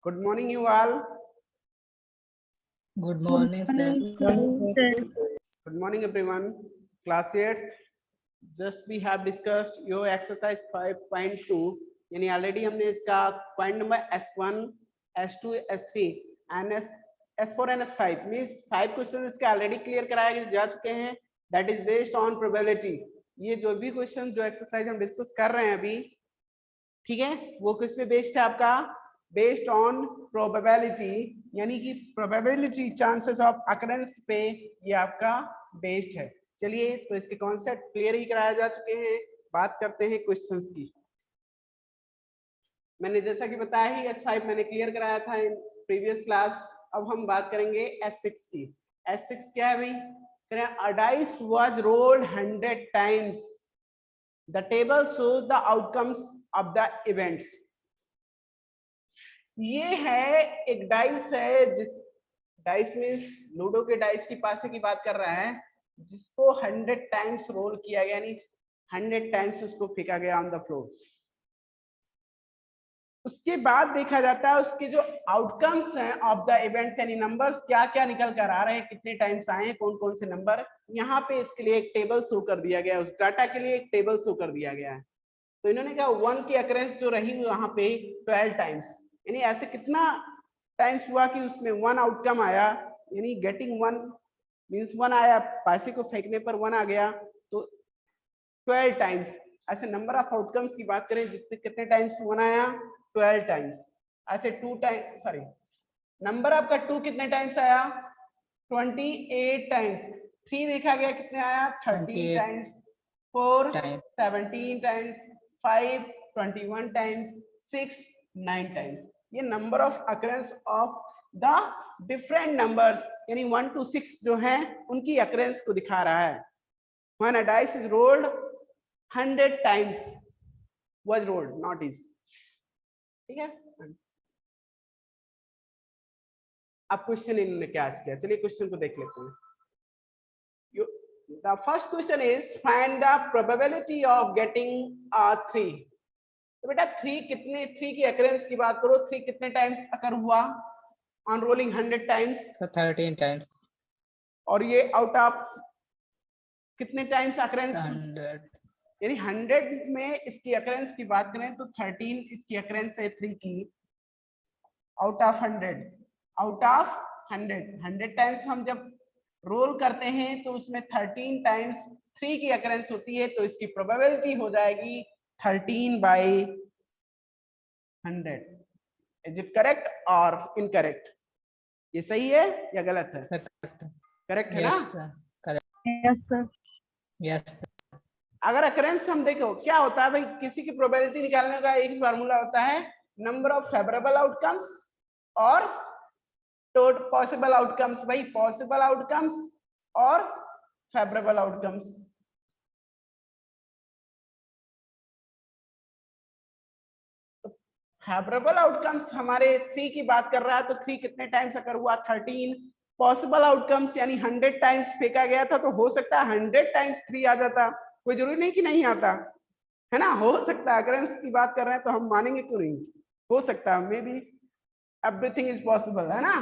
Good morning, you all. Good morning, sir. Good morning, everyone. Class 8. Just we have discussed your exercise 5.2. यानी already हमने इसका point number S1, S2, S3 and S4 and S5 means 5 question इसके already clear कराए जा चुके हैं. That is based on probability. ये जो भी क्वेश्चन जो एक्सरसाइज हम डिस्कस कर रहे हैं अभी, ठीक है, वो किस पे बेस्ड है आपका? बेस्ड ऑन प्रोबेबिलिटी, यानी कि प्रोबेबिलिटी चांसेस ऑफ अकरेंस पे ये आपका बेस्ड है. चलिए, तो इसके कॉन्सेप्ट क्लियर ही कराया जा चुके हैं. बात करते हैं क्वेश्चंस की. मैंने जैसा कि बताया ही S5 मैंने क्लियर कराया था इन प्रीवियस क्लास. अब हम बात करेंगे S6 की. S6 क्या है भाई? A dice was rolled 100 times. The table shows the outcomes of the events. ये है एक डाइस है, जिस डाइस मींस लूडो के डाइस की पासे की बात कर रहा है, जिसको 100 टाइम्स रोल किया गया, यानी 100 टाइम्स उसको फेंका गया ऑन द फ्लोर. उसके बाद देखा जाता है उसके जो आउटकम्स हैं ऑफ द इवेंट्स, यानी नंबर्स क्या क्या निकल कर आ रहे हैं, कितने टाइम्स आए हैं, कौन कौन से नंबर. यहाँ पे इसके लिए एक टेबल शो कर दिया गया है, उस डाटा के लिए एक टेबल शो कर दिया गया है. तो इन्होंने कहा 1 की अकरेंस जो रही वहां पे 12 टाइम्स, यानी ऐसे कितना टाइम्स हुआ कि उसमें 1 आउटकम आया, यानी गेटिंग 1 मींस 1 आया, पैसे को फेंकने पर 1 आ गया, तो 12 टाइम्स. ऐसे नंबर ऑफ आउटकम्स की बात करें जितने कितने टाइम्स 1 आया, 12 टाइम्स. ऐसे 2 टाइम सॉरी नंबर आपका 2 कितने टाइम्स आया, 28 टाइम्स. 3 देखा गया कितने आया, 13 टाइम्स. 4 17 टाइम्स. 5 21 टाइम्स. 6 9 टाइम्स. ये number of occurrence of the different numbers, यानी 1 to 6 जो हैं उनकी अकरेंस को दिखा रहा है. When a dice is rolled 100 times was rolled, not is. ठीक है. अब क्वेश्चन इन्होंने क्या किया, चलिए क्वेश्चन को देख लेते हैं. The first question is find the probability of getting a 3. तो बेटा 3 कितने, 3 की अकरेंस की बात करो, 3 कितने टाइम्स अकर हुआ ऑन रोलिंग 100 टाइम्स? 13 टाइम्स. और ये आउट ऑफ कितने टाइम्स अकरेंस? 100. यानी 100 में इसकी अकरेंस की बात करें तो 13 इसकी अकरेंस है 3 की out of 100. Out of 100 times हम जब रोल करते हैं तो उसमें 13 टाइम्स 3 की अकरेंस होती है, तो इसकी प्रोबेबिलिटी हो जाएगी 13/100. इज इट करेक्ट और इनकरेक्ट? ये सही है या गलत है? करेक्ट है ना? Yes sir. यस. अगर अकरेंस हम देखो क्या होता है भाई, किसी की प्रोबेबिलिटी निकालने का एक फार्मूला होता है, नंबर ऑफ फेवरेबल आउटकम्स और टोटल पॉसिबल आउटकम्स. भाई पॉसिबल आउटकम्स और फेवरेबल आउटकम्स. फेवरेबल आउटकम्स हमारे 3 की बात कर रहा है, तो 3 कितने टाइम्स अकर हुआ, 13. पॉसिबल आउटकम्स यानी 100 टाइम्स फेंका गया था, तो हो सकता है 100 टाइम्स 3 आ जाता, कोई जरूरी नहीं कि नहीं आता है ना, हो सकता है. अकरेंस की बात कर रहे हैं तो हम मानेंगे क्यों नहीं, हो सकता है, may be everything is possible, है ना.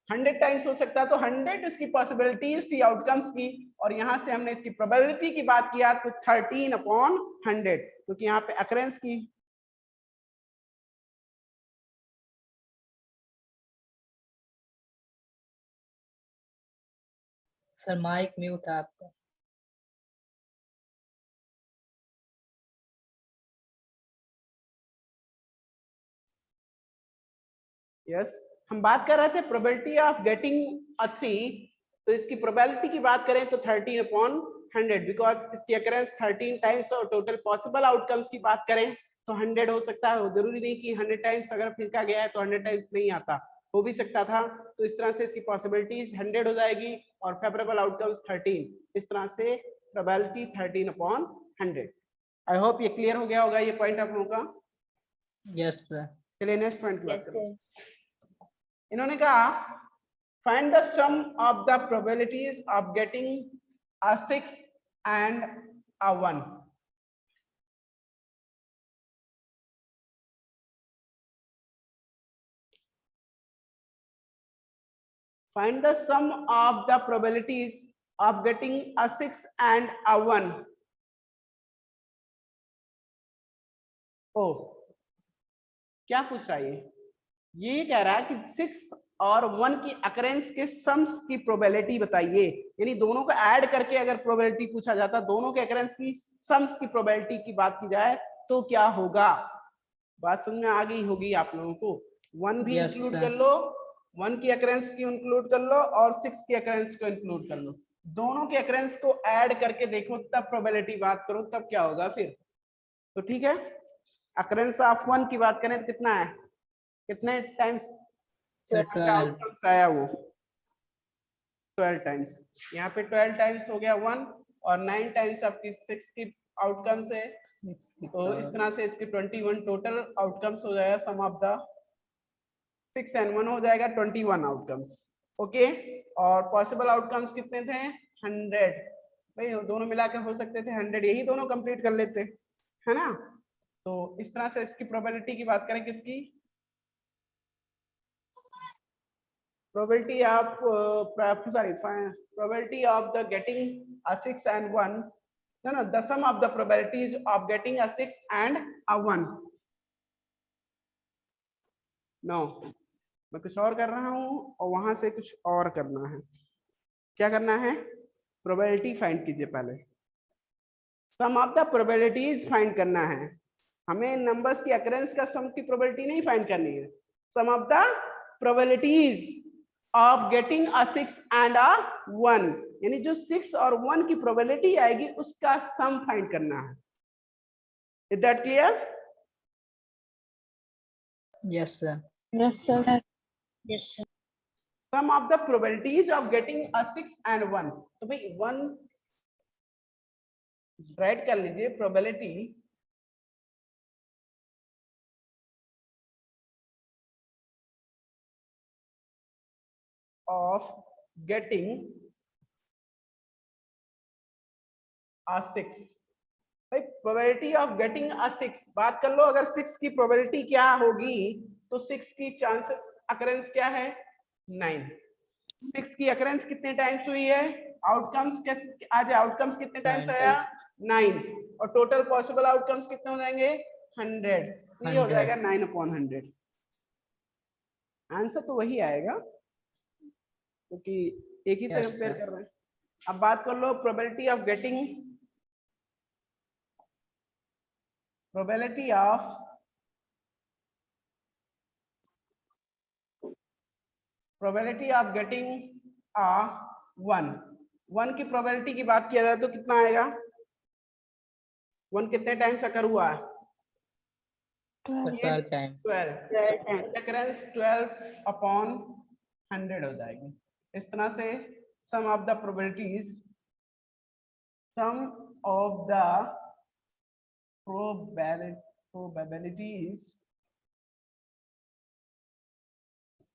100 टाइम्स हो सकता है, तो 100 इसकी पॉसिबिलिटीज थी आउटकम्स की, और यहां से हमने इसकी प्रोबेबिलिटी की बात किया तो 13/100, क्योंकि यहाँ पे अकरेंस की सर माइक म्यूट है आपका. यस. हम बात कर रहे थे प्रोबेबिलिटी ऑफ गेटिंग अ 3, तो इसकी प्रोबेबिलिटी की बात करें तो 13/100, बिकॉज इसकी अकरेंस 13 टाइम्स, और टोटल पॉसिबल आउटकम्स की बात करें तो 100 हो सकता है. जरूरी नहीं कि 100 टाइम्स अगर फेंका गया है तो 100 टाइम्स नहीं आता, हो भी सकता था. तो इस तरह से इसकी पॉसिबिलिटीज 100 हो जाएगी और फेवरेबल आउटकम्स 13. इस तरह से प्रोबेबिलिटी 13/100. आई होप ये क्लियर हो गया होगा ये पॉइंट आप लोगों का. Yes sir. चलिए नेक्स्ट पॉइंट की बात करें. इन्होंने कहा find the sum of the probabilities of getting a 6 and a 1. Find the sum of the probabilities of getting a 6 and a 1. ओ क्या पूछ रहा है ये कह रहा है कि 6 और 1 की अकरेंस के सम्स की प्रोबेबिलिटी बताइए, यानी दोनों को ऐड करके अगर प्रोबेबिलिटी पूछा जाता, दोनों के अकरेंस की सम्स की प्रोबेबिलिटी की बात की जाए तो क्या होगा। बात समझ में आ गई होगी आप लोगों को। 1 भी Yes, इंक्लूड sir. कर लो, 1 की अकरेंस की इंक्लूड कर लो और 6 की अकरेंस को इंक्लूड कर लो, दोनों के अकरेंस को ऐड करके देखो तब प्रोबेबिलिटी बात करो तब क्या होगा फिर। तो ठीक है, अकरेंस ऑफ 1 की बात करें तो कितना है, कितने टाइम्स Sir, 12. आउटकम्स आया वो 12 टाइम्स, यहाँ पे 12 टाइम्स हो गया 1 और 9 टाइम्स आपकी 6 की आउटकम्स है, 6 की तो इस तरह से इसके 21 टोटल आउटकम्स हो जाएगा, सम ऑफ द 6 and 1 हो जाएगा 21 आउटकम्स। ओके, और पॉसिबल आउटकम्स कितने थे 100, भाई दोनों मिलाकर हो सकते थे 100, यही दोनों कंप्लीट कर लेते है ना। तो इस तरह से इसकी प्रोबेबिलिटी की बात करें, किसकी probability of probability of the getting a 6 and 1, no, the sum of the probabilities of getting a 6 and a 1, no, मैं कुछ और कर रहा हूं और वहां से कुछ और करना है। क्या करना है, प्रोबेबिलिटी फाइंड कीजिए पहले, सम ऑफ द प्रोबेबिलिटीज फाइंड करना है, हमें नंबर्स की अकरेंस का सम की प्रोबेबिलिटी नहीं फाइंड करनी है, sum of the probabilities of getting a 6 and a 1, यानी जो 6 और 1 की प्रोबेबिलिटी आएगी उसका सम फाइंड करना है। Is that clear? Yes, sir. Yes, sir. Yes, sir. Sum of the probabilities of getting a 6 and 1, तो भाई 1 राइट कर लीजिए, प्रोबेबिलिटी of getting a 6, भाई प्रोबेबिलिटी ऑफ गेटिंग अ 6 बात कर लो, अगर 6 की प्रोबेबिलिटी क्या होगी तो 6 की चांसेस अकरेंस क्या है 9, 6 की अकरेंस कितने टाइम्स हुई है, आउटकम्स आज आउटकम्स कितने टाइम्स 9 आया 9, और टोटल पॉसिबल आउटकम्स कितने हो जाएंगे 100, तो ये हो 100. जाएगा 9/100, आंसर तो वही आएगा क्योंकि एक ही से Yes, कंपेयर sir. कर रहे हैं। अब बात कर लो probability of getting, probability of getting a 1 की प्रोबेबिलिटी की बात किया जाए तो कितना आएगा, 1 कितने टाइम्स अकर हुआ है 12 times. 12, अकरेंस 12/100 हो जाएगी। इस तरह से sum of the probabilities, sum of the probabilities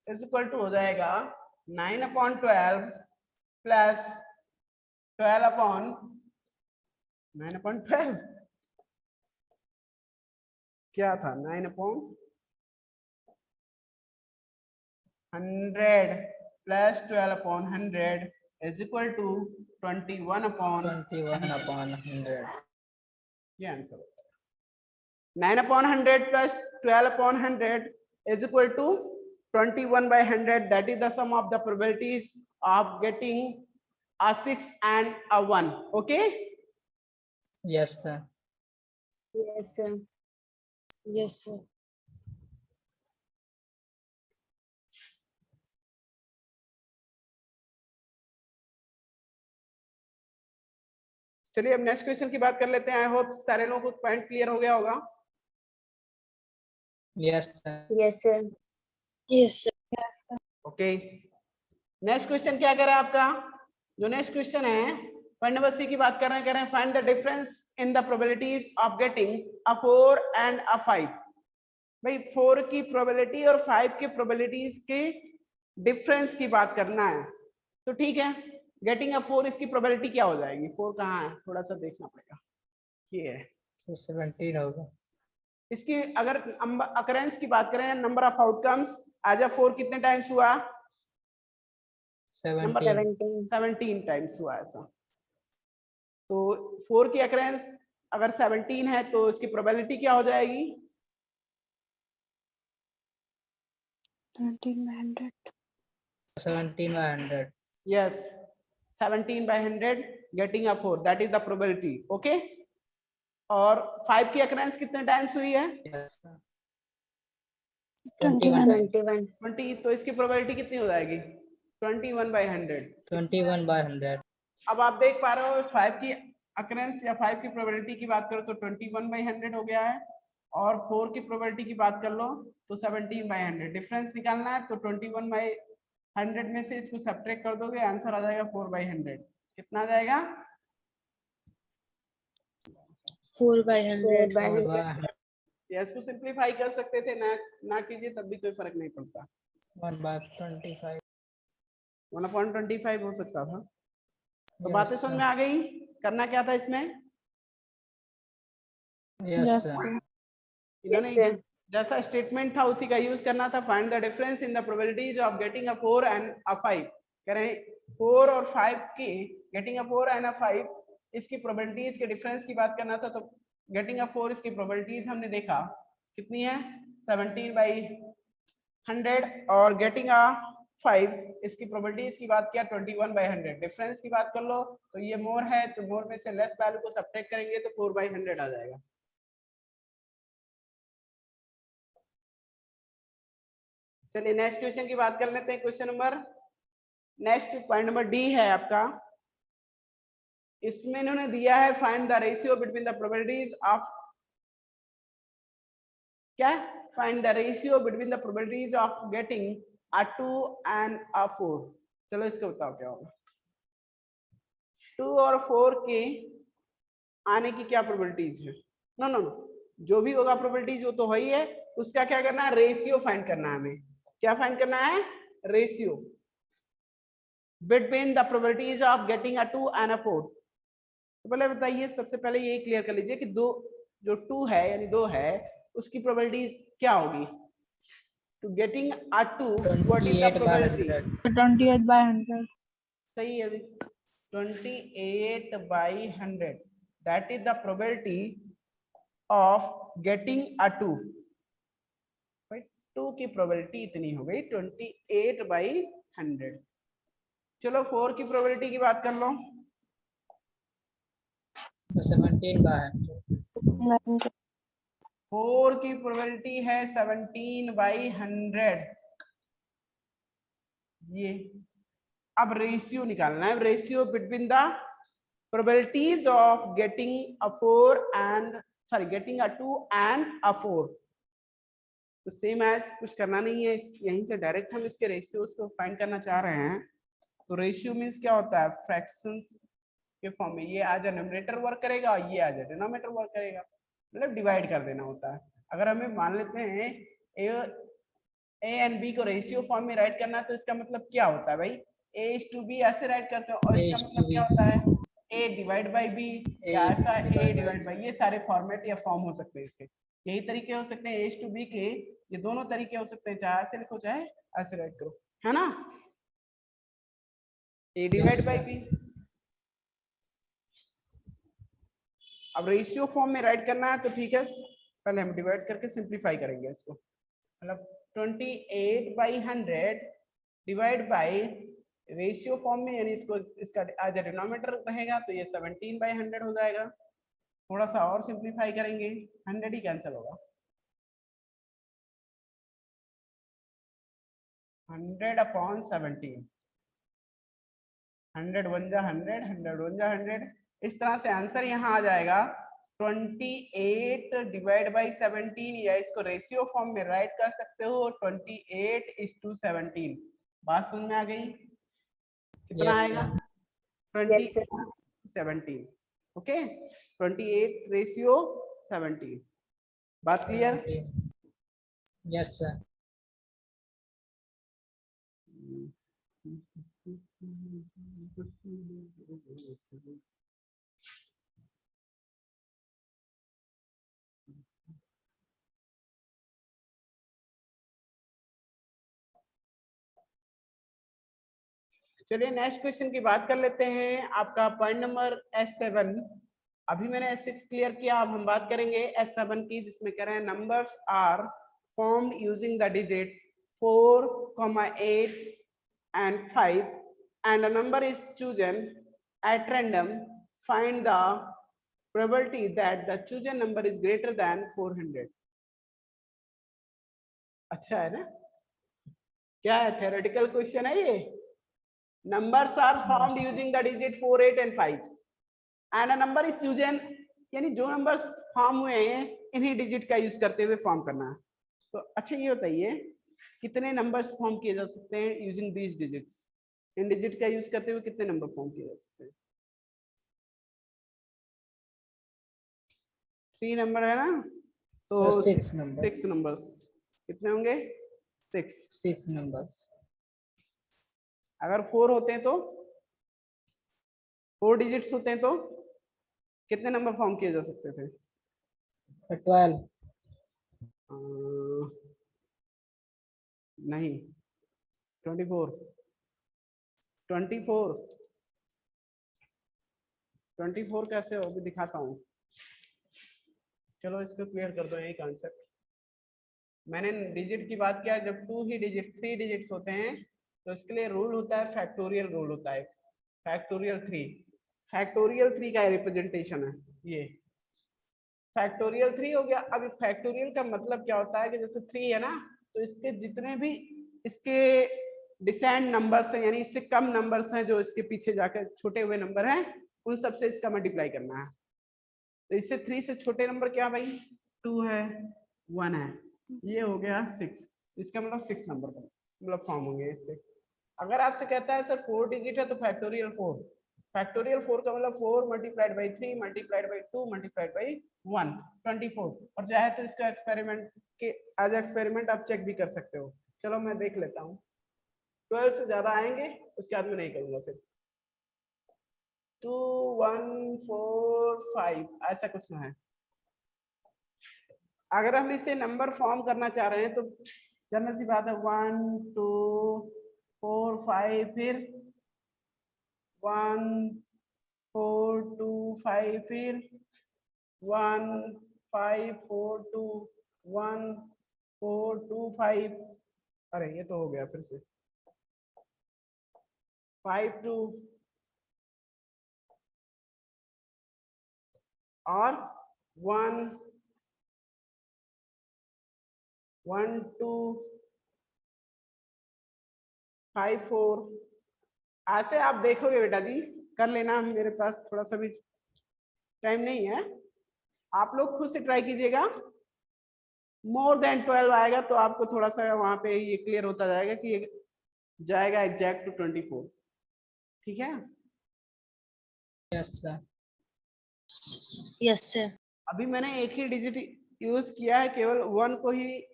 is equal to हो जाएगा 9/12 प्लस 12/9/12 क्या था 9/100 प्लस 12/100 इज इक्वल टू 21/100. ये आंसर होता है। 9/100 plus 12/100 is equal to 21/100, that is the sum of the probabilities of getting a 6 and a 1. Okay, Yes, sir. Yes, sir. Yes, sir. चलिए अब next question की बात कर लेते हैं। आई होप सारे लोगों को पॉइंट क्लियर हो गया होगा। Yes, sir. Yes, sir. Yes, sir. Okay, next question क्या कह रहा है आपका, जो नेक्स्ट क्वेश्चन है पॉइंट नंबर सी की बात कर रहे हैं, कह रहे हैं find the difference in the probabilities of getting a 4 and अ 5। भाई 4 की प्रोबेबिलिटी और 5 की प्रोबेबिलिटीज के डिफरेंस की बात करना है। तो ठीक है, गेटिंग अ 4 इसकी प्रोबेबिलिटी क्या हो जाएगी, 4 कहाँ है थोड़ा सा देखना पड़ेगा, ये है तो 17 होगा। इसकी। अगर अकरेंस की बात करें, नंबर ऑफ आउटकम्स, आज 4 कितने टाइम्स हुआ नंबर 17 17 टाइम्स हुआ ऐसा। तो 4 की अकरेंस अगर 17 है तो इसकी प्रोबेबिलिटी क्या हो जाएगी? 17/100 Yes, 17/100 getting a 4, that is the probability. Okay, और 5 की अकरेंस कितने टाइम्स हुई है? yes sir 21 20, तो इसकी प्रोबेबिलिटी कितनी हो जाएगी? 21/100। 21/100 अब आप देख पा रहे हो 5 की अकरेंस या 5 की प्रोबेबिलिटी की बात करो तो 21/100 हो गया है, और 4 की प्रोबेबिलिटी की बात कर लो तो 17/100। डिफरेंस निकालना है तो 21/100 में से इसको सब्ट्रैक्ट कर दोगे, आंसर आ जाएगा 4/100। कितना आ जाएगा? 4/100 या इसको सिंप्लीफाई कर सकते थे, ना कीजिए तब भी कोई फर्क नहीं पड़ता, 1/25 1/25 हो सकता था। तो yes बातें समझ में आ गई? करना क्या था इसमें? yes sir इन्होंने जैसा स्टेटमेंट था उसी का यूज करना था। Find the difference in the probabilities of getting a 4 and अ 5। कह रहे हैं 4 और 5 की, गेटिंग अ 4 एंड अ 5, इसकी प्रोबेबिलिटीज के डिफरेंस की बात करना था। तो गेटिंग अ 4 इसकी प्रोबेबिलिटीज हमने देखा कितनी है, 17/100, और गेटिंग अ 5 इसकी प्रोबेबिलिटीज की बात किया 21/100। डिफरेंस की बात कर लो तो ये मोर है, तो मोर में से लेस वैल्यू को सब्ट्रैक्ट करेंगे तो 4/100 आ जाएगा। चलिए नेक्स्ट क्वेश्चन की बात कर लेते हैं। Question number, next point number D है आपका। इसमें इन्होंने दिया है find the ratio between the probabilities of, क्या? Find the ratio between the probabilities of getting a 2 and a 4। चलो इसको बताओ क्या होगा। 2 और 4 के आने की क्या प्रोबेबिलिटीज है? नो नो नो, जो भी होगा प्रोबेबिलिटीज वो तो वही है, उसका क्या करना है? रेशियो फाइंड करना है हमें। क्या फाइंड करना है? Ratio between the probabilities of getting a 2 and a 4। तो पहले बताइए, सबसे पहले ये क्लियर कर लीजिए कि दो, जो 2 है यानी 2 है, उसकी प्रोबेबिलिटीज क्या होगी? To getting a 2, what is the probability? 28/100 सही है अभी, 28/100, that is the probability of getting a 2। 2 की प्रोबेबिलिटी इतनी हो गई 28/100। चलो 4 की प्रोबेबिलिटी की बात कर लो। 17/100 4 की प्रोबेबिलिटी है 17/100। ये अब रेशियो निकालना है, ratio between the probabilities of getting a 4 and, sorry, getting a 2 and a 4। तो सेम एज, कुछ करना नहीं है, यहीं से डायरेक्ट हम इसके रेशियोज को फाइंड करना चाह रहे हैं। तो रेशियो मींस क्या होता है? फ्रैक्शंस के फॉर्म में ये आज न्यूमरेटर वर्क करेगा और ये आज डिनोमिनेटर वर्क करेगा, मतलब डिवाइड कर देना होता है। अगर हमें मान लेते हैं ए एंड बी को रेशियो फॉर्म में राइट करना है, तो इसका मतलब क्या होता है भाई? A/B ऐसे राइट करते हो, और इसका मतलब क्या होता है? A डिवाइड बाई बी, या ऐसा A डिवाइड बाई, ये सारे फॉर्मेट या फॉर्म हो सकते हैं इसके। यही तरीके हो सकते हैं A/B के, ये दोनों तरीके हो सकते हैं, चाहे ऐसे लिखो चाहे ऐसे राइट करो, है ना? A divide by B. अब रेशियो फॉर्म में राइट करना है तो ठीक है, पहले हम डिवाइड करके सिंप्लीफाई करेंगे इसको। मतलब 28/100 डिवाइड बाई रेशियो फॉर्म में, यानी इसको, इसका आज डिनोमिनेटर रहेगा तो ये 17/100 हो जाएगा। थोड़ा सा और सिंप्लीफाई करेंगे, 100 ही कैंसिल होगा। 100/17, 100 1 जा 100, 100 1 जा 100, इस तरह से आंसर यहाँ आ जाएगा 28 डिवाइड बाई 17, या इसको रेशियो फॉर्म में राइट कर सकते हो 28:17। बात समझ में आ गई? कितना आएगा? 20:17। ओके, 28:17। बात क्लियर? yes sir चलिए नेक्स्ट क्वेश्चन की बात कर लेते हैं। आपका पॉइंट नंबर S7, अभी मैंने S6 क्लियर किया, अब हम बात करेंगे S7 की, जिसमें कह रहे हैं numbers are formed using the digits 4, 8 and 5 and a number is chosen at random. Find the probability that the chosen number is greater than 400. अच्छा है ना? क्या है, theoretical क्वेश्चन है ये। Numbers are formed using the digit 4, 8 and 5 and a number is chosen, यानी जो numbers form हुए हैं इन्हीं डिजिट का यूज करते हुए फॉर्म करना है। तो अच्छा ये बताइए कितने नंबर्स फॉर्म किए जा सकते हैं using these digits, in digit का यूज करते हुए कितने नंबर फॉर्म किए जा सकते हैं? 3 नंबर है ना, तो 6 नंबर। 6 नंबर्स कितने होंगे? 6 नंबर्स। अगर 4 होते हैं तो 4 डिजिट्स होते हैं तो कितने नंबर फॉर्म किए जा सकते थे? 12। नहीं, 24 कैसे हो, अभी दिखाता हूँ। चलो इसको क्लियर कर दो, यही कॉन्सेप्ट। मैंने डिजिट की बात किया, जब 3 डिजिट्स होते हैं तो इसके लिए रूल होता है, फैक्टोरियल रूल होता है, फैक्टोरियल 3 का रिप्रेजेंटेशन है ये। फैक्टोरियल 3 हो गया। अब फैक्टोरियल का मतलब क्या होता है कि जैसे 3 है ना, तो इसके जितने भी इसके डिसेंड नंबर्स हैं, यानी इससे कम नंबर्स हैं जो इसके पीछे जाकर छोटे हुए नंबर हैं, उन सबसे इसका मल्टीप्लाई करना है। तो इससे 3 से छोटे नंबर क्या भाई? 2 है, 1 है, ये हो गया 6। इसका मतलब 6 नंबर मतलब फॉर्म होंगे इससे। अगर आपसे कहता है सर 4 डिजिट है तो फैक्टोरियल 4 का मतलब 4 multiplied by 3 multiplied by 2 multiplied by 1, 24। और चाहे तो इसका एक्सपेरिमेंट के एज एक्सपेरिमेंट आप चेक भी कर सकते हो। चलो मैं देख लेता हूँ, 12 से ज्यादा आएंगे उसके बाद में नहीं करूंगा। फिर 2 1 4 5 ऐसा कुछ ना है। अगर हम इसे नंबर फॉर्म करना चाह रहे हैं तो जनरल सी बात है, 1 2 4 5, फिर 1 4 2 5, फिर 1 5 4 2 1 4 2 5। अरे ये तो हो गया, फिर से 5 2 और 1 1 2 5 4। ऐसे आप देखोगे बेटा जी, कर लेना, मेरे पास थोड़ा सा भी टाइम नहीं है, आप लोग खुद से ट्राई कीजिएगा। मोर देन 12 आएगा तो आपको थोड़ा सा वहां पे ये क्लियर होता जाएगा कि ये जाएगा एग्जैक्ट टू 24। ठीक है? Yes sir. Yes sir. अभी मैंने एक ही डिजिट यूज किया है, केवल 1 को ही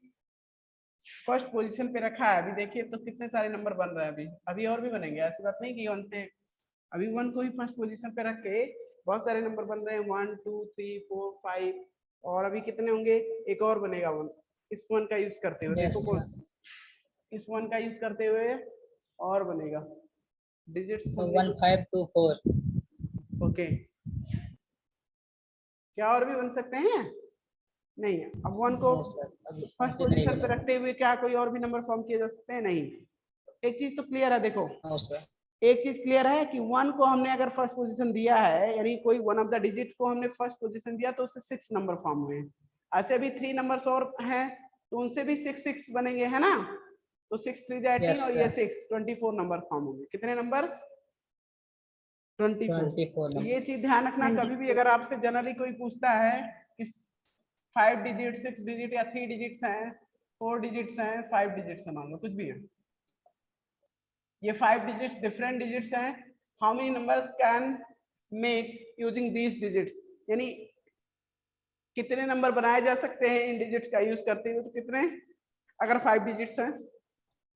फर्स्ट पोजीशन पे रखा है। अभी देखिए तो कितने सारे नंबर बन रहे हैं, अभी और भी बनेंगे, ऐसी बात नहीं कि 1 से। अभी 1 को ही फर्स्ट पोजीशन पे रख के बहुत सारे नंबर बन रहे हैं, 1 2 3 4 5, और अभी कितने होंगे, एक और बनेगा 1 इस 1 का यूज करते हुए। यस देखो सर। इस 1 का यूज करते हुए और बनेगा डिजिट्स। 1 5 2 4। ओके, क्या और भी बन सकते हैं? नहीं। अब 1 को नो सर, अभी फर्स्ट ऐसे नहीं पोजीशन पे बनेगा। रखते हुए क्या कोई और भी नंबर फॉर्म किए जा सकते हैं? नहीं। एक चीज तो क्लियर है, देखो नो सर। एक चीज क्लियर है कि 1 को हमने अगर फर्स्ट पोजीशन दिया है, यानी कोई वन ऑफ द डिजिट को हमने फर्स्ट पोजीशन दिया, तो उससे 6 नंबर फॉर्म हुए हैं। ऐसे भी 3 नंबर्स और हैं तो उनसे भी 6 6 बनेंगे, है ना? तो 6 3 18 और ये 6 24 नंबर फॉर्म होंगे। कितने नंबर? 24। ये चीज ध्यान रखना, कभी भी अगर आपसे जनरली कोई पूछता है कि 5 डिजिट 6 डिजिट या 3 डिजिट्स हैं, 4 डिजिट्स हैं, 5 डिजिट्स हैं, मान लो कुछ भी है, ये 5 डिजिट्स डिफरेंट डिजिट्स हैं, how many numbers can make using these digits, यानी कितने नंबर बनाए जा सकते हैं इन डिजिट्स का यूज करते हुए। तो कितने, अगर 5 डिजिट्स हैं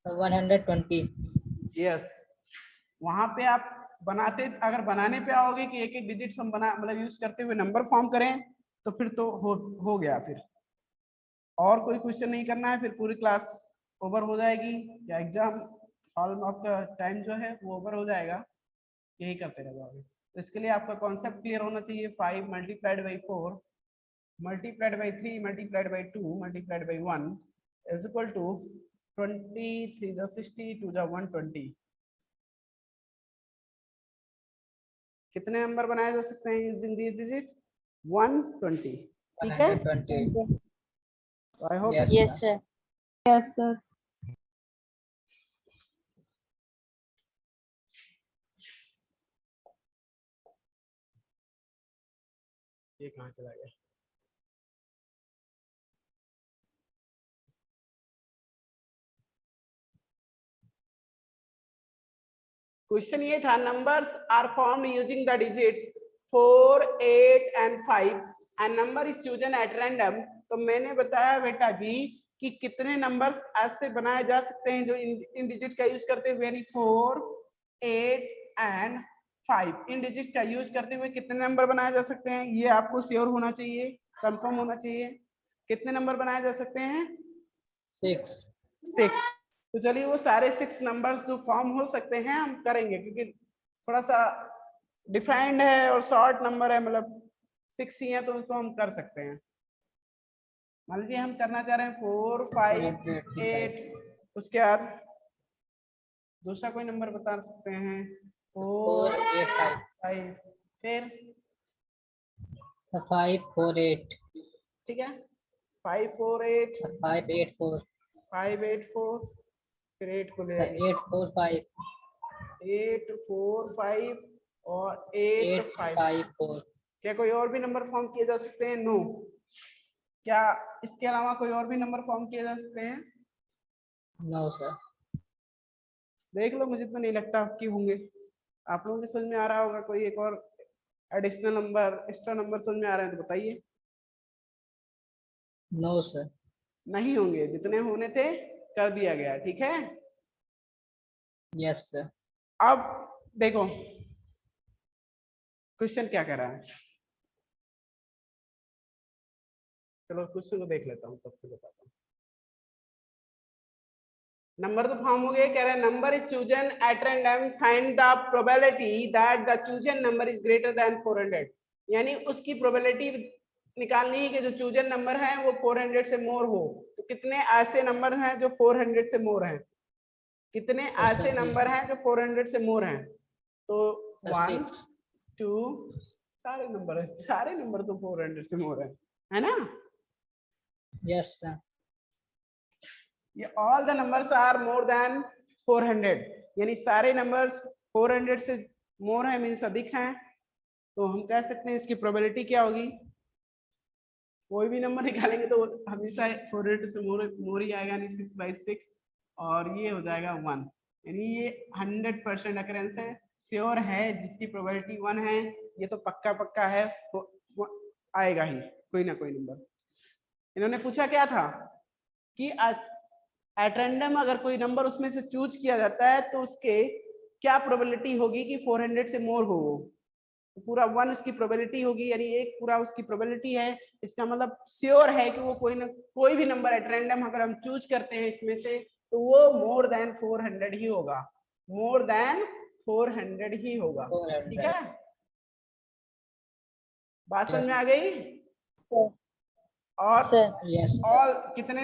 120। यस, वहां पे आप बनाते, अगर बनाने पे आओगे कि एक एक डिजिट्स हम बना मतलब यूज करते हुए नंबर फॉर्म करें, तो फिर तो हो गया। फिर और कोई क्वेश्चन नहीं करना है, फिर पूरी क्लास ओवर हो जाएगी या एग्जाम ऑल आपका टाइम जो है वो ओवर हो जाएगा, यही करते रहो अभी। तो इसके लिए आपका कॉन्सेप्ट क्लियर होना चाहिए। 5 multiplied by 4 multiplied by 3 multiplied by 2 multiplied by 1 is equal to 20 3 जा 60 2 जा 120। कितने नंबर बनाए जा सकते हैं यूजिंग दिस डिजिट? 120। ठीक है, 120. I hope Yes, Yes, sir. sir. Yes, sir. ये कहाँ चला गया? क्वेश्चन ये था, numbers are formed using the digits 4 8 and 5 and number is chosen at random. तो मैंने बताया बेटा जी कि कितने नंबर्स ऐसे बनाए जा सकते हैं जो इन डिजिट का यूज करते हुए, यानी 4 8 एंड 5 इन डिजिट्स का यूज करते हुए कितने नंबर बनाए जा सकते हैं, ये आपको श्योर होना चाहिए, कंफर्म होना चाहिए। कितने नंबर बनाए जा सकते हैं? 6. 6। तो चलिए वो सारे 6 नंबर्स जो फॉर्म हो सकते हैं हम करेंगे, क्योंकि थोड़ा सा डिफाइंड है और शॉर्ट नंबर है, मतलब 6 ही है तो उसको हम कर सकते हैं। मान लीजिए हम करना चाह रहे हैं 4 5 8, उसके बाद दूसरा कोई नंबर बता सकते हैं 4 4 8 5. 5, फिर 5 4 8. ठीक है 5 4 8 5 8 4. 5 8 4, फिर 8 को ले 8 4 5. 8 4 5 और 8 5। 5 4. क्या कोई और भी नंबर फॉर्म किए जा सकते हैं? नो। क्या इसके अलावा कोई और भी नंबर फॉर्म किए जा सकते हैं? No, sir. देख लो, मुझे तो नहीं लगता आपकी होंगे। आप लोगों के समझ में आ रहा होगा कोई एक और एडिशनल नंबर, एक्स्ट्रा नंबर समझ में आ रहे हैं तो बताइए। No, sir. नहीं होंगे, जितने होने थे कर दिया गया, ठीक है। Yes, sir. अब देखो क्वेश्चन क्या कह रहा है, चलो क्वेश्चन को देख लेता हूँ तब फिर बताता हूँ। नंबर तो फॉर्म हो गए, कह रहे हैं number is chosen at random, find the probability that the chosen number is greater than 400। यानी उसकी प्रोबेबिलिटी निकालनी है कि जो चूजन नंबर है वो 400 से मोर हो। तो कितने ऐसे नंबर हैं जो 400 से मोर हैं? कितने ऐसे नंबर हैं जो 400 से मोर हैं? तो 1 2 सारे नंबर तो 400 से मोर है ना? Yes, sir. ये all the numbers are more than 400, यानी सारे नंबर्स 400 से मोर है, मीन्स अधिक हैं। तो हम कह सकते हैं इसकी प्रोबेबिलिटी क्या होगी? कोई भी नंबर निकालेंगे तो हमेशा 400 से मोर ही आएगा, यानी 6/6, और ये हो जाएगा 1। यानी ये 100% अकरेंस है, श्योर है, जिसकी प्रोबेबिलिटी 1 है, ये तो पक्का है, वो आएगा ही कोई ना कोई नंबर। इन्होंने पूछा क्या था कि एट रैंडम अगर कोई नंबर उसमें से चूज किया जाता है तो उसके क्या प्रोबेबिलिटी होगी कि 400 से मोर हो। तो पूरा 1 उसकी प्रोबेबिलिटी होगी, यानी एक पूरा उसकी प्रोबेबिलिटी है। इसका मतलब श्योर है कि वो कोई भी नंबर एट रैंडम अगर हम चूज करते हैं इसमें से तो वो मोर देन 400 ही होगा, मोर देन 400 ही होगा। ठीक है, बात समझ में आ गई? और Yes, sir. ऑल कितने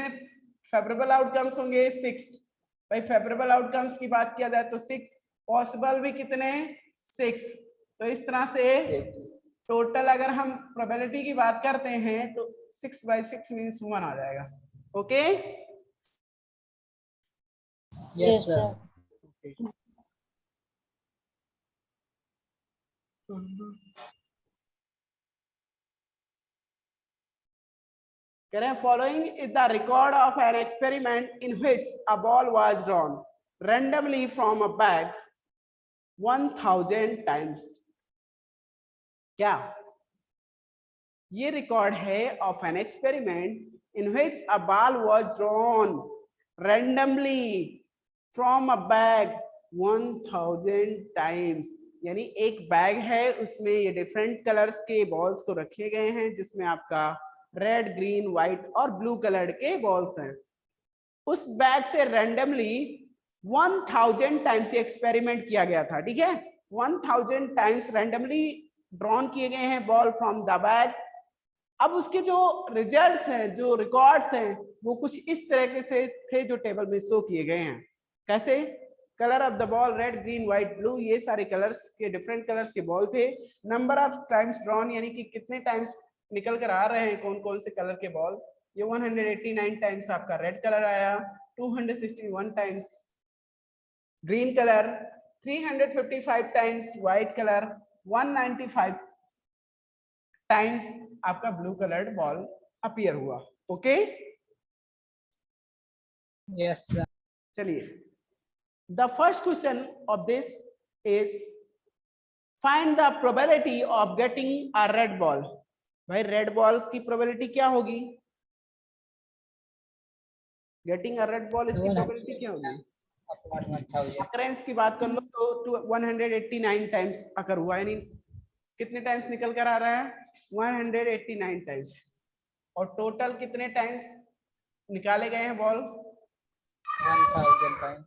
फेवरेबल आउटकम्स होंगे? 6। भाई फेवरेबल आउटकम्स की बात किया जाए तो 6, पॉसिबल भी कितने? 6। तो इस तरह से टोटल अगर हम प्रोबेबिलिटी की बात करते हैं तो 6/6 मीन्स 1 आ जाएगा। Okay, Yes, sir. कह रहे हैं following is the record of an experiment in which a ball was drawn randomly from a bag 1000 times. क्या ये रिकॉर्ड है of an experiment in which a ball was drawn randomly from a bag 1000 times. यानी एक bag है, उसमें ये different colours के balls को रखे गए हैं, जिसमें आपका रेड ग्रीन व्हाइट और ब्लू कलर के बॉल्स हैं। उस बैग से रैंडमली 1000 टाइम्स ये एक्सपेरिमेंट किया गया था, ठीक है। 1000 टाइम्स रैंडमली ड्रॉन किए गए हैं बॉल फ्रॉम द बैग। अब उसके जो रिजल्ट्स हैं, जो रिकॉर्ड्स हैं, वो कुछ इस तरह से थे जो टेबल में शो किए गए हैं। कैसे? Colour of the ball red, green, white, blue, ये सारे कलर्स के डिफरेंट कलर्स के बॉल थे। नंबर ऑफ टाइम्स ड्रॉन, यानी कि कितने टाइम्स निकल कर आ रहे हैं कौन कौन से कलर के बॉल। ये 189 टाइम्स आपका रेड कलर आया, 261 times green colour, 355 times white colour, 195 times आपका ब्लू कलर्ड बॉल अपीयर हुआ। Okay, Yes, sir. चलिए, the first question of this is find the probability of getting a red ball. भाई red ball की probability क्या होगी? Getting a red ball, इसकी probability क्या होगी? Upon 1000. अकरेंस की बात कर लो तो 189 टाइम्स अकर हुआ, यानी कितने टाइम्स निकल कर आ रहा है? 189 टाइम्स। और टोटल कितने टाइम्स निकाले गए हैं ball? 1000 times.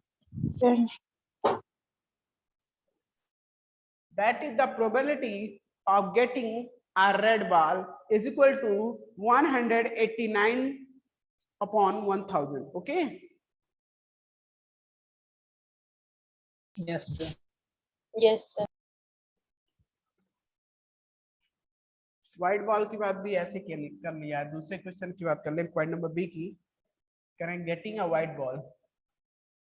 That is the probability of getting a red ball is equal to 189 upon 1000. Okay. Yes, sir. Yes, sir. White ball की बात भी ऐसे कर लिया। दूसरे क्वेश्चन की बात कर ले, पॉइंट नंबर बी की। करें getting a white ball.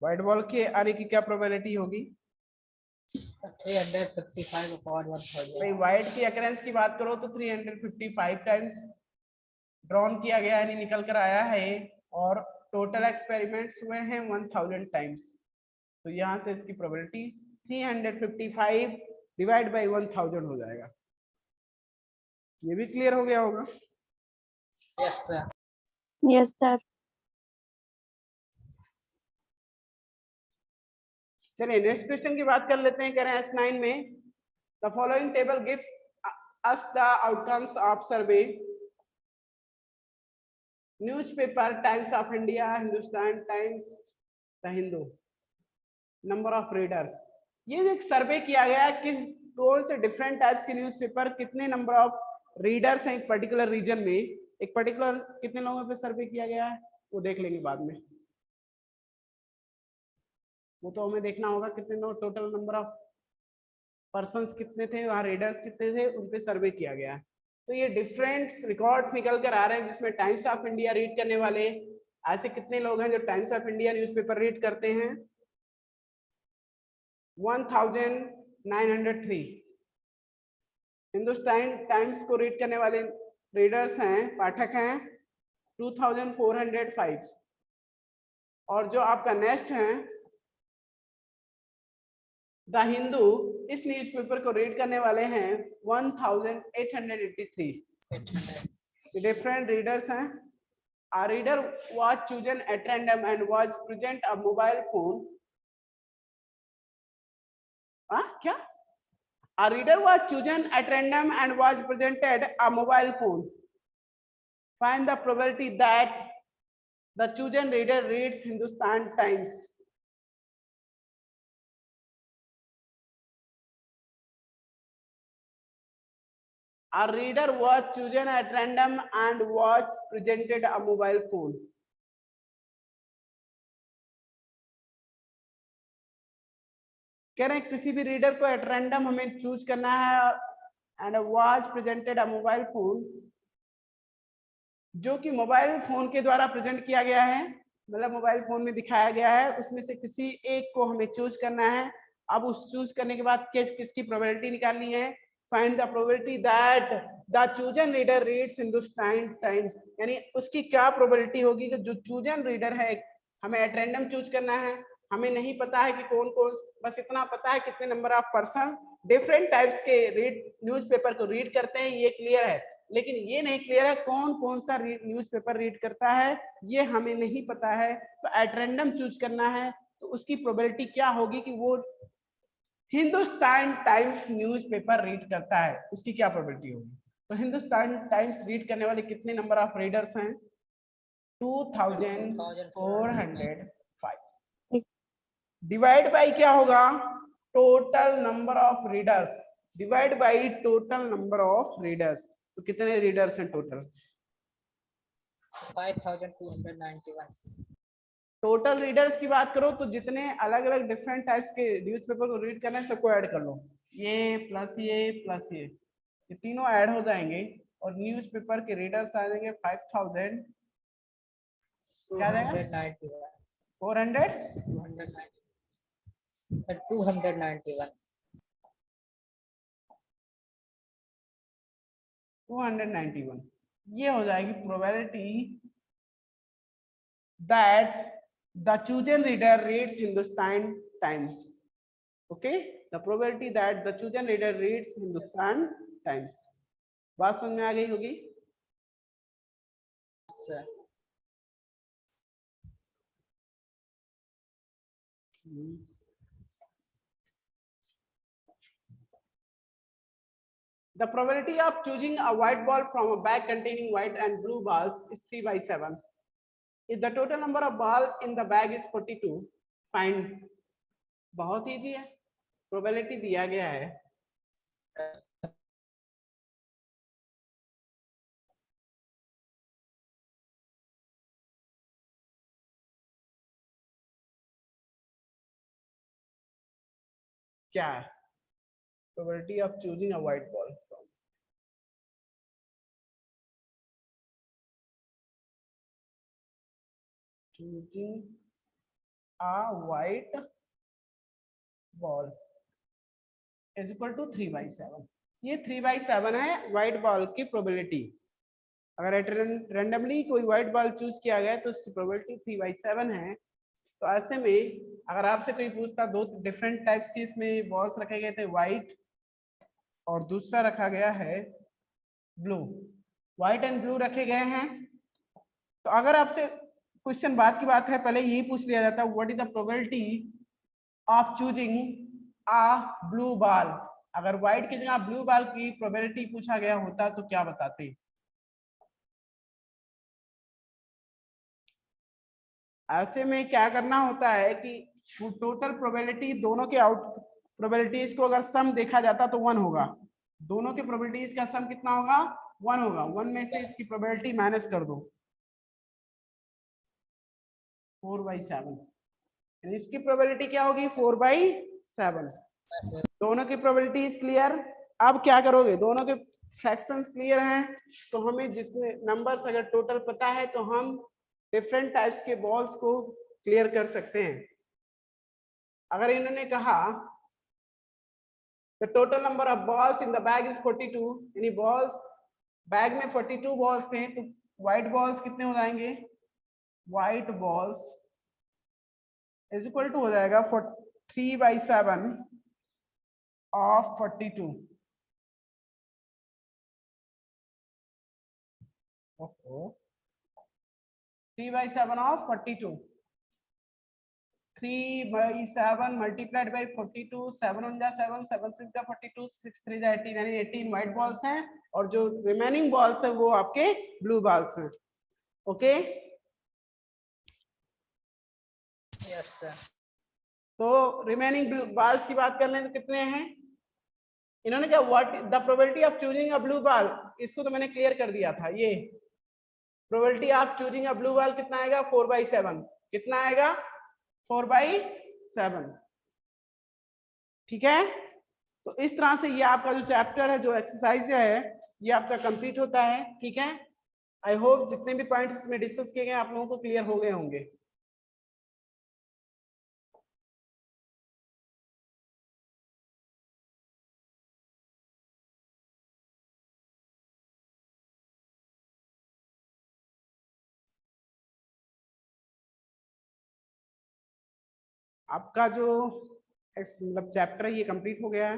White ball के आने की क्या प्रोबेबिलिटी होगी? 355 upon 1000. भाई व्हाइट की अकरेंस की बात करो तो 355 टाइम्स ड्रॉन किया गया, यानी निकल कर आया है, और टोटल एक्सपेरिमेंट्स हुए हैं 1000 टाइम्स। तो यहाँ से इसकी प्रोबेबिलिटी 355 डिवाइड बाई 1000 हो जाएगा। ये भी क्लियर हो गया होगा? Yes, sir. Yes, sir. चलिए नेक्स्ट क्वेश्चन की बात कर लेते हैं। कह रहे हैं S9 में the following table gives us the outcomes of survey. Newspaper times of India, Hindustan times, the Hindu, number of readers. ये एक सर्वे किया गया कि कौन से डिफरेंट टाइप्स के न्यूज़पेपर कितने नंबर ऑफ रीडर्स हैं एक पर्टिकुलर रीजन में, एक पर्टिकुलर कितने लोगों पे सर्वे किया गया है, वो देख लेंगे बाद में। वो तो हमें देखना होगा कितने लोग, टोटल नंबर ऑफ पर्सन्स कितने थे, वहाँ रीडर्स कितने थे, उन पे सर्वे किया गया है। तो ये डिफरेंट रिकॉर्ड निकल कर आ रहे हैं, जिसमें टाइम्स ऑफ इंडिया रीड करने वाले ऐसे कितने लोग हैं जो times of India newspaper read करते हैं? 1903। हिंदुस्तान टाइम्स को रीड करने वाले रीडर्स हैं, पाठक हैं 2405। और जो आपका नेक्स्ट है द हिंदू, इस न्यूज़पेपर को रीड करने वाले हैं 1883। 800. डिफरेंट रीडर्स हैं। A reader was chosen at random and was present a mobile phone. क्या? A reader was chosen at random and was presented a mobile phone. Find the probability that the chosen reader reads Hindustan Times. A reader was chosen at random and was presented a mobile phone. कह रहे हैं किसी भी reader को at random हमें choose करना है and was presented a mobile phone, जो कि मोबाइल फोन के द्वारा प्रेजेंट किया गया है, मतलब मोबाइल फोन में दिखाया गया है, उसमें से किसी एक को हमें चूज करना है। अब उस चूज करने के बाद किसकी प्रोबेबिलिटी निकालनी है? Find the probability that the chosen reader reads Hindustan times, यानी उसकी क्या प्रोबेबिलिटी होगी कि जो चूजन रीडर है, हमें एट रैंडम चूज करना है, हमें नहीं पता है कि कौन कौन, बस इतना पता है कितने number of persons different types के न्यूज़पेपर को रीड करते हैं, ये क्लियर है। लेकिन ये नहीं क्लियर है कौन कौन सा न्यूज़पेपर रीड करता है, ये हमें नहीं पता है। तो एट रैंडम चूज करना है, तो उसकी प्रोबेबिलिटी क्या होगी कि वो हिंदुस्तान टाइम्स न्यूज़पेपर रीड करता है, उसकी क्या प्रोबेबिलिटी होगी? तो हिंदुस्तान टाइम्स रीड करने वाले कितने नंबर ऑफ रीडर्स हैं? 2405। डिवाइड बाई क्या होगा, total number of readers, divide by total number of readers. तो कितने रीडर्स हैं टोटल? 5291। टोटल रीडर्स की बात करो तो जितने अलग अलग डिफरेंट टाइप्स के न्यूज़पेपर को रीड करना है सबको ऐड कर लो, ये प्लस ये तीनों ऐड हो जाएंगे और न्यूज़पेपर के रीडर्स आ जाएंगे 5000 क्या आ जाएगा 400 291। ये हो जाएगी probability that the chosen reader reads Hindustan times. Okay, the probability that the chosen reader reads Hindustan times. बात समझ में आ गई होगी? The probability of choosing a white ball from a bag containing white and blue balls is 3/7. If the total number of ball in the bag is 42, find. बहुत easy है, probability दिया गया है, क्या है probability of choosing a white ball from, choosing a white ball is equal to 3/7। ये 3/7 है white ball की प्रोबेबिलिटी। अगर रेंडमली कोई व्हाइट बॉल चूज किया गया तो उसकी प्रोबेबिलिटी 3/7 है। तो ऐसे में अगर आपसे कोई पूछता, दो डिफरेंट टाइप्स के इसमें बॉल्स रखे गए थे, व्हाइट और दूसरा रखा गया है ब्लू, व्हाइट एंड ब्लू रखे गए हैं, तो अगर आपसे क्वेश्चन बाद की बात है, पहले यही पूछ लिया जाता है what is the probability of choosing a blue ball. अगर व्हाइट की जगह ब्लू बॉल की प्रोबेबिलिटी पूछा गया होता तो क्या बताते? ऐसे में क्या करना होता है कि टोटल प्रोबेबिलिटी दोनों के आउट प्रोबेबिलिटीज को अगर सम देखा जाता तो 1 होगा, दोनों के प्रोबेबिलिटीज का सम कितना होगा? 1 होगा। 1 में से इसकी प्रोबेबिलिटी माइनस कर दो, 4/7, इसकी प्रोबेबिलिटी क्या होगी? 4/7। दोनों की प्रोबेबिलिटी क्लियर। अब क्या करोगे, दोनों के फ्रैक्शंस क्लियर हैं तो हमें जिसमें नंबर्स अगर टोटल पता है तो हम डिफरेंट टाइप्स के बॉल्स को क्लियर कर सकते हैं। अगर इन्होंने कहा the total number of balls in the bag is 42, यानी बॉल्स बैग में 42 बॉल्स थे, तो व्हाइट बॉल्स कितने हो जाएंगे? White balls is equal to हो जाएगा 3/7 ऑफ 42। ओहो, 3/7 ऑफ 42, 3/7 मल्टीप्लाइड बाई 42, 7 1 जा 7, 7 6 जा 42, 6 3 जा 18, यानी 18 व्हाइट बॉल्स हैं और जो रिमेनिंग बॉल्स हैं वो आपके ब्लू बॉल्स हैं। Okay, yes sir. तो रिमेनिंग ब्लू बॉल्स की बात कर लें तो कितने हैं? इन्होंने क्या what the probability of choosing a blue ball, इसको तो मैंने क्लियर कर दिया था। ये probability of choosing a blue ball कितना आएगा? 4/7। कितना आएगा? 4/7। ठीक है, तो इस तरह से ये आपका जो चैप्टर है, जो एक्सरसाइज है, ये आपका कंप्लीट होता है। ठीक है, आई होप जितने भी पॉइंट्स इसमें डिस्कस किए गए आप लोगों को क्लियर हो गए होंगे। आपका जो मतलब चैप्टर है ये कंप्लीट हो गया है।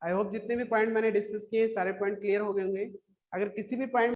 आई होप जितने भी पॉइंट मैंने डिस्कस किए सारे पॉइंट क्लियर हो गए होंगे। अगर किसी भी पॉइंट